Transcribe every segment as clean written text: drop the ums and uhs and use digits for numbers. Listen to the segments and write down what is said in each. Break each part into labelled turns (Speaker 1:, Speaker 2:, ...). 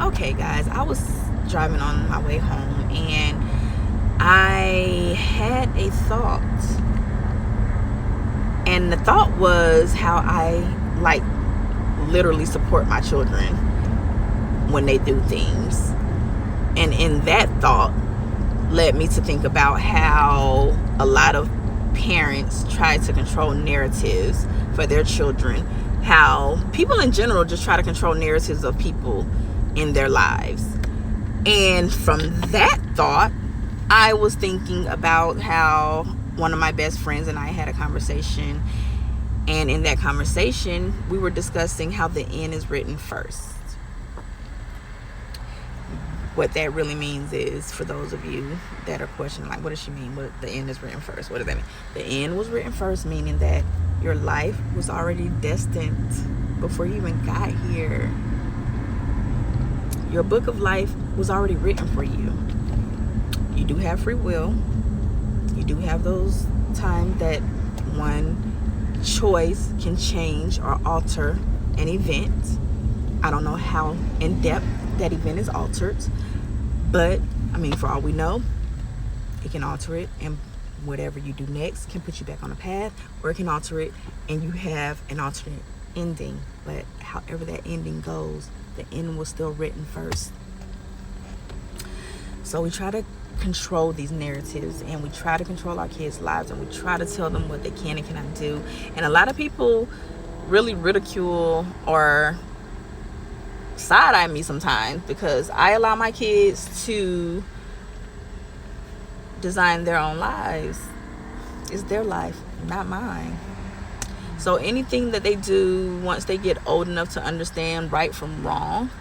Speaker 1: Okay, guys, I was driving on my way home and I had a thought. And the thought was how I literally support my children when they do things. And in that thought led me to think about how a lot of parents try to control narratives for their children, how people in general just try to control narratives of people in their lives. And from that thought, I was thinking about how one of my best friends and I had a conversation, and in that conversation we were discussing how the end is written first. What that really means is, for those of you that are questioning, what does she mean? What the end is written first? What does that mean? The end was written first, meaning that your life was already destined before you even got here. Your book of life was already written for you. You do have free will. You do have those times that one choice can change or alter an event. I don't know how in depth that event is altered, but for all we know, it can alter it, and whatever you do next can put you back on a path, or it can alter it and you have an alternate ending. But however that ending goes, the end was still written first. So we try to control these narratives, and we try to control our kids' lives, and we try to tell them what they can and cannot do. And a lot of people really ridicule or side-eye me sometimes because I allow my kids to design their own lives. It's their life, not mine. So anything that they do, once they get old enough to understand right from wrong,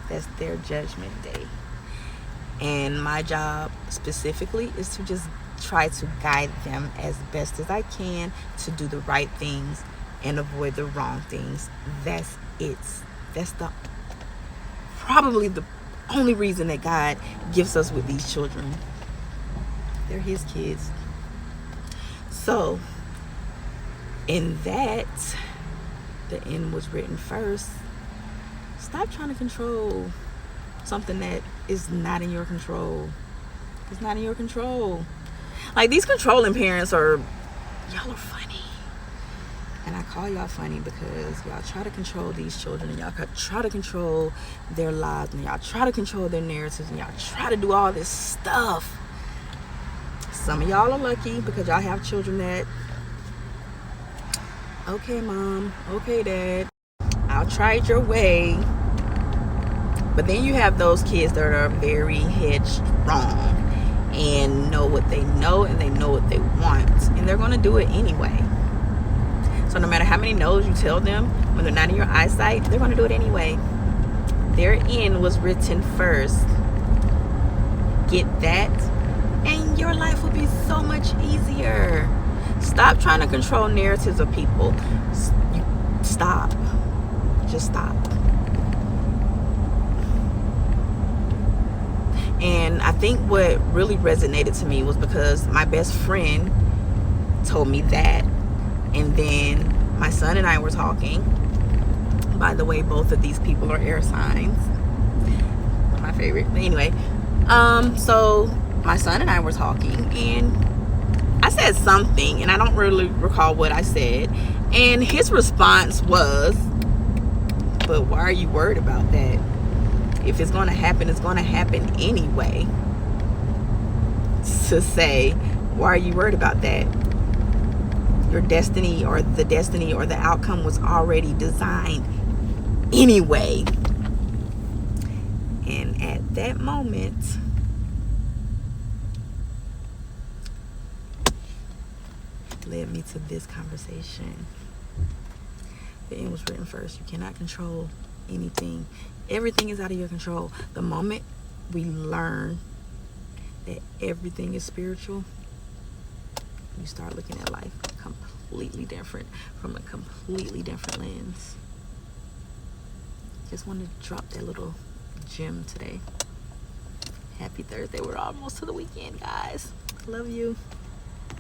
Speaker 1: that's their judgment day. And my job specifically is to just try to guide them as best as I can to do the right things and avoid the wrong things. That's it. That's probably the only reason that God gifts us with these children. They're his kids. So in that, the end was written first. Stop trying to control something that is not in your control. It's not in your control. These controlling parents y'all are funny. And I call y'all funny because y'all try to control these children, and y'all try to control their lives, and y'all try to control their narratives, and y'all try to do all this stuff. Some of y'all are lucky because y'all have children that, okay, mom, okay, dad, I'll try it your way. But then you have those kids that are very headstrong and know what they know, and they know what they want, and they're going to do it anyway. So no matter how many no's you tell them, when they're not in your eyesight, they're going to do it anyway. Their end was written first. Get that? And your life will be so much easier. Stop trying to control narratives of people. Stop. Just stop. And I think what really resonated to me was because my best friend told me that. And then my son and I were talking. By the way, both of these people are air signs. One of my favorite. But anyway, so my son and I were talking, and I said something, and I don't really recall what I said. And his response was, but why are you worried about that? If it's going to happen, it's going to happen anyway. To say, why are you worried about that? Your destiny or the outcome was already designed anyway. And at that moment, led me to this conversation. The end was written first. You cannot control anything. Everything is out of your control. The moment we learn that everything is spiritual, you start looking at life completely different, from a completely different lens. Just wanted to drop that little gem today. Happy Thursday. We're almost to the weekend, guys. Love you.